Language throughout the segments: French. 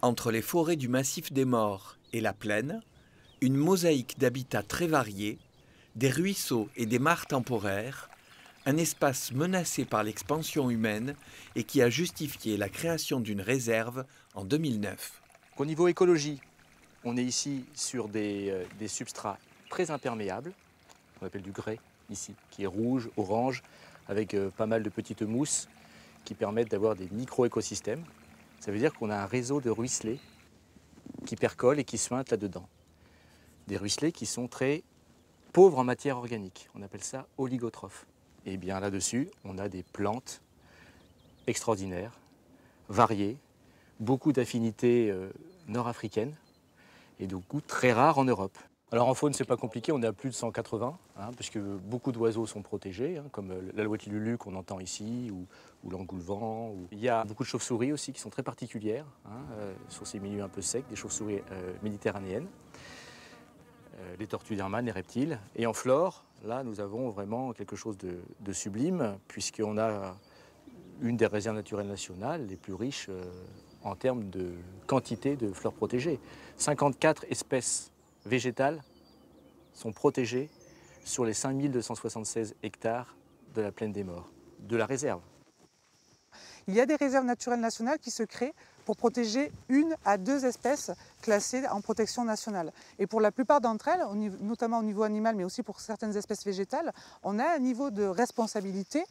Entre les forêts du massif des Maures et la plaine, une mosaïque d'habitats très variés, des ruisseaux et des mares temporaires, un espace menacé par l'expansion humaine et qui a justifié la création d'une réserve en 2009. Au niveau écologie, on est ici sur des substrats très imperméables, on appelle du grès ici, qui est rouge, orange, avec pas mal de petites mousses qui permettent d'avoir des micro-écosystèmes. Ça veut dire qu'on a un réseau de ruisselets qui percolent et qui suintent là-dedans. Des ruisselets qui sont très pauvres en matière organique. On appelle ça oligotrophes. Et bien là-dessus, on a des plantes extraordinaires, variées, beaucoup d'affinités nord-africaines et de goûts très rares en Europe. Alors en faune, c'est pas compliqué, on est à plus de 180, puisque beaucoup d'oiseaux sont protégés, comme l'alouette lulu qu'on entend ici, ou l'engoulevent. Il y a beaucoup de chauves-souris aussi qui sont très particulières, sur ces milieux un peu secs, des chauves-souris méditerranéennes, les tortues d'Hermann, les reptiles. Et en flore, là, nous avons vraiment quelque chose de sublime, puisqu'on a une des réserves naturelles nationales les plus riches en termes de quantité de fleurs protégées. 54 espèces végétales sont protégées sur les 5276 hectares de la plaine des Maures, de la réserve. Il y a des réserves naturelles nationales qui se créent pour protéger 1 à 2 espèces classées en protection nationale. Et pour la plupart d'entre elles, notamment au niveau animal, mais aussi pour certaines espèces végétales, on a un niveau de responsabilité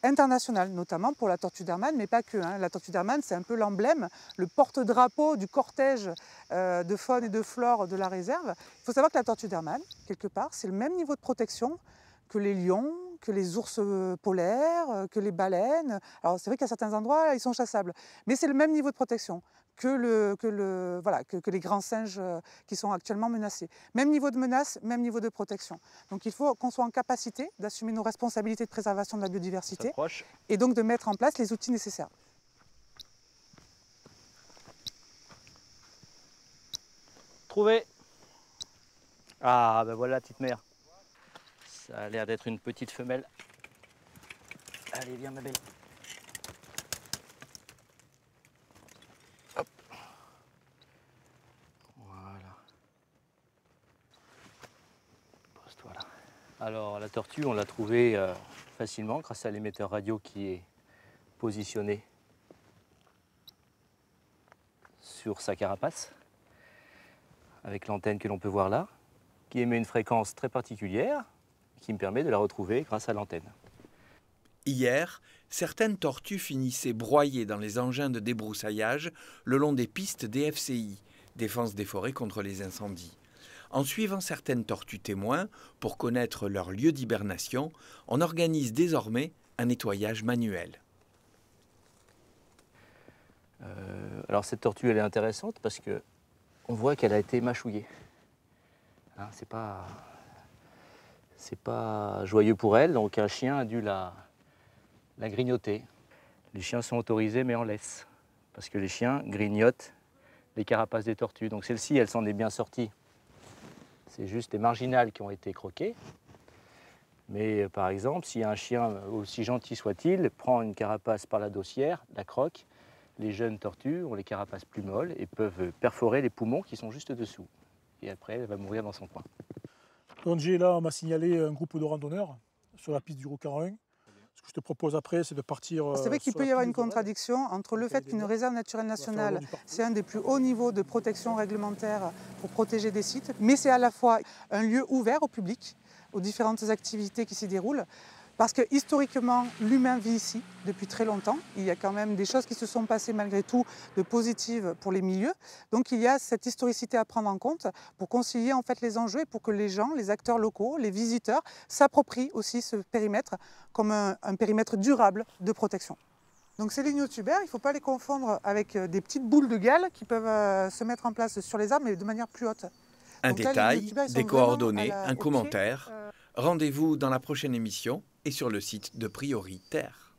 internationale, notamment pour la tortue d'Hermann, mais pas que. La tortue d'Hermann, c'est un peu l'emblème, le porte-drapeau du cortège de faune et de flore de la réserve. Il faut savoir que la tortue d'Hermann, quelque part, c'est le même niveau de protection que les lions, que les ours polaires, que les baleines. Alors c'est vrai qu'à certains endroits, ils sont chassables, mais c'est le même niveau de protection que les grands singes qui sont actuellement menacés. Même niveau de menace, même niveau de protection. Donc il faut qu'on soit en capacité d'assumer nos responsabilités de préservation de la biodiversité et donc de mettre en place les outils nécessaires. Trouvé. Ah ben voilà, petite mère. Ça a l'air d'être une petite femelle. Allez, viens ma belle. Hop. Voilà. Pose-toi là. Alors la tortue, on l'a trouvée facilement grâce à l'émetteur radio qui est positionné sur sa carapace, avec l'antenne que l'on peut voir là, qui émet une fréquence très particulière, qui me permet de la retrouver grâce à l'antenne. Hier, certaines tortues finissaient broyées dans les engins de débroussaillage le long des pistes DFCI, Défense des forêts contre les incendies. En suivant certaines tortues témoins, pour connaître leur lieu d'hibernation, on organise désormais un nettoyage manuel. Alors cette tortue, elle est intéressante parce qu'on voit qu'elle a été mâchouillée. C'est pas joyeux pour elle, donc un chien a dû la grignoter. Les chiens sont autorisés mais en laisse, parce que les chiens grignotent les carapaces des tortues. Donc celle-ci, elle s'en est bien sortie. C'est juste les marginales qui ont été croquées. Mais par exemple, si un chien, aussi gentil soit-il, prend une carapace par la dossière, la croque, les jeunes tortues ont les carapaces plus molles et peuvent perforer les poumons qui sont juste dessous. Et après, elle va mourir dans son coin. Donc là, on m'a signalé un groupe de randonneurs sur la piste du Rocarin. Ce que je te propose après, c'est de partir. C'est vrai qu'il peut y avoir une contradiction entre le fait qu'une réserve naturelle nationale, c'est un des plus hauts niveaux de protection réglementaire pour protéger des sites, mais c'est à la fois un lieu ouvert au public, aux différentes activités qui s'y déroulent. Parce que historiquement, l'humain vit ici depuis très longtemps. Il y a quand même des choses qui se sont passées malgré tout de positives pour les milieux. Donc il y a cette historicité à prendre en compte pour concilier en fait les enjeux et pour que les gens, les acteurs locaux, les visiteurs s'approprient aussi ce périmètre comme un périmètre durable de protection. Donc ces lignotubères, il ne faut pas les confondre avec des petites boules de gale qui peuvent se mettre en place sur les arbres mais de manière plus haute. Un Donc là, détail, des coordonnées, un commentaire. Rendez-vous dans la prochaine émission et sur le site de Priori Terre.